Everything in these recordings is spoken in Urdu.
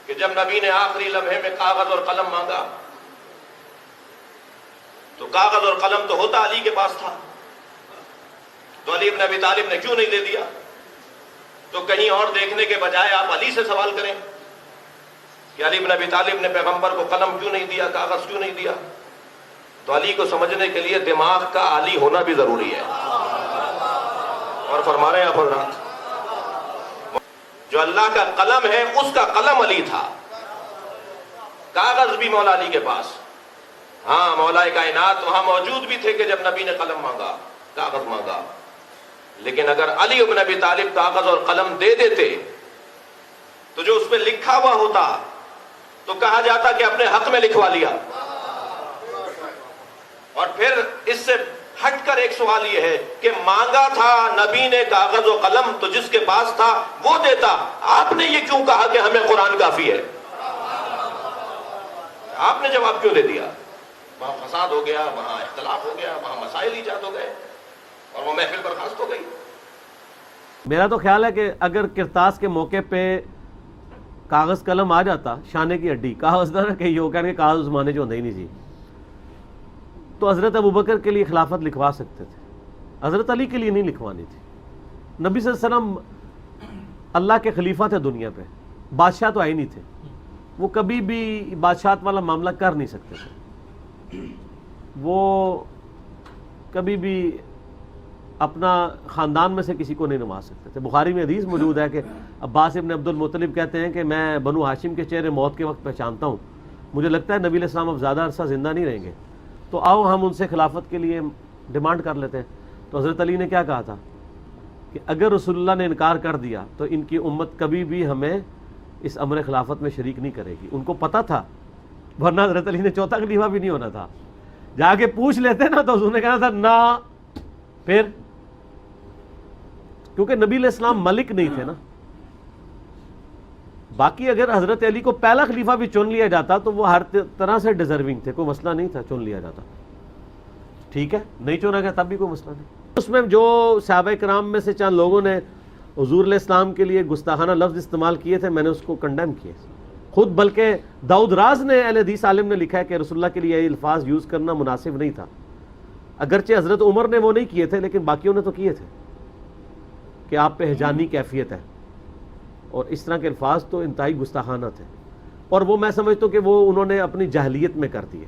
کہ جب نبی نے آخری لمحے میں کاغذ اور قلم مانگا تو کاغذ اور قلم تو ہوتا علی کے پاس تھا، تو علی بن ابی طالب نے کیوں نہیں دے دیا؟ تو کہیں اور دیکھنے کے بجائے آپ علی سے سوال کریں کہ علی بن ابی طالب نے پیغمبر کو قلم کیوں نہیں دیا، کاغذ کیوں نہیں دیا؟ تو علی کو سمجھنے کے لیے دماغ کا علی ہونا بھی ضروری ہے۔ اور فرما رہے ہیں آپ حضرات، جو اللہ کا قلم ہے اس کا قلم علی تھا، کاغذ بھی مولا علی کے پاس۔ ہاں، مولا کائنات وہاں موجود بھی تھے کہ جب نبی نے قلم مانگا، کاغذ مانگا، لیکن اگر علی بن ابی طالب کاغذ اور قلم دے دیتے تو جو اس پہ لکھا ہوا ہوتا تو کہا جاتا کہ اپنے حق میں لکھوا لیا۔ اور پھر اس سے ہٹ کر ایک سوال یہ ہے کہ مانگا تھا نبی نے کاغذ و قلم تو جس کے پاس تھا وہ دیتا، آپ نے یہ کیوں کہا کہ ہمیں قرآن کافی ہے؟ آپ نے جواب کیوں دے دیا؟ وہاں فساد ہو گیا، وہاں اختلاف ہو گیا، وہاں مسائل ایجاد ہو گئے اور وہ محفل برخاست ہو گئی۔ میرا تو خیال ہے کہ اگر کرتاس کے موقع پہ کاغذ قلم آ جاتا، شانے کی ہڈی کاغذ نہ کہیں ہو کہ کاغذ زمانے جو ہوندے ہی نہیں سی، تو حضرت ابوبکر کے لیے خلافت لکھوا سکتے تھے، حضرت علی کے لیے نہیں لکھوانی تھی۔ نبی صلی اللہ علیہ وسلم اللہ کے خلیفہ تھے دنیا پہ، بادشاہ تو آئے نہیں تھے، وہ کبھی بھی بادشاہت والا معاملہ کر نہیں سکتے تھے، وہ کبھی بھی اپنا خاندان میں سے کسی کو نہیں نواز سکتے تھے۔ بخاری میں حدیث موجود ہے کہ عباس ابن عبد المطلب کہتے ہیں کہ میں بنو ہاشم کے چہرے موت کے وقت پہچانتا ہوں، مجھے لگتا ہے نبی علیہ السلام اب زیادہ عرصہ زندہ نہیں رہیں گے، تو آؤ ہم ان سے خلافت کے لیے ڈیمانڈ کر لیتے ہیں۔ تو حضرت علی نے کیا کہا تھا کہ اگر رسول اللہ نے انکار کر دیا تو ان کی امت کبھی بھی ہمیں اس امر خلافت میں شریک نہیں کرے گی۔ ان کو پتہ تھا، ورنہ حضرت علی نے چوتھا خلیفہ بھی نہیں ہونا تھا۔ جا کے پوچھ لیتے نا تو انہوں نے کہنا تھا نہ، پھر کیونکہ نبی علیہ السلام ملک نہیں تھے نا۔ باقی اگر حضرت علی کو پہلا خلیفہ بھی چن لیا جاتا تو وہ ہر طرح سے ڈیزرونگ تھے، کوئی مسئلہ نہیں تھا، چن لیا جاتا، ٹھیک ہے، نہیں چنا گیا تب بھی کوئی مسئلہ نہیں۔ اس میں جو صحابہ کرام میں سے چند لوگوں نے حضور علیہ السلام کے لیے گستاخانہ لفظ استعمال کیے تھے، میں نے اس کو کنڈیم کیے خود، بلکہ داؤد راز نے اہل حدیث عالم نے لکھا ہے کہ رسول اللہ کے لیے یہ الفاظ یوز کرنا مناسب نہیں تھا، اگرچہ حضرت عمر نے وہ نہیں کیے تھے لیکن باقیوں نے تو کیے تھے کہ آپ پہ ہجانی کیفیت ہے، اور اس طرح کے الفاظ تو انتہائی گستاخانہ تھے، اور وہ میں سمجھتا ہوں کہ وہ انہوں نے اپنی جاہلیت میں کر دیے۔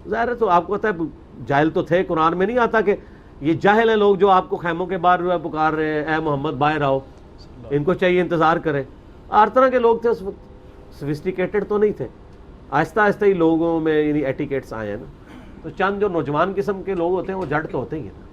ظاہر ہے، تو آپ کو پتہ ہے جاہل تو تھے، قرآن میں نہیں آتا کہ یہ جاہل ہیں لوگ جو آپ کو خیموں کے باہر پکار رہے ہیں، اے محمد باہر آؤ، ان کو چاہیے انتظار کریں۔ ہر طرح کے لوگ تھے اس وقت، سوفسٹیکیٹڈ تو نہیں تھے، آہستہ آہستہ ہی لوگوں میں یعنی ایٹیکیٹس آئے ہیں نا، تو چند جو نوجوان قسم کے لوگ ہوتے ہیں وہ جڑ تو ہوتے ہی ہیں۔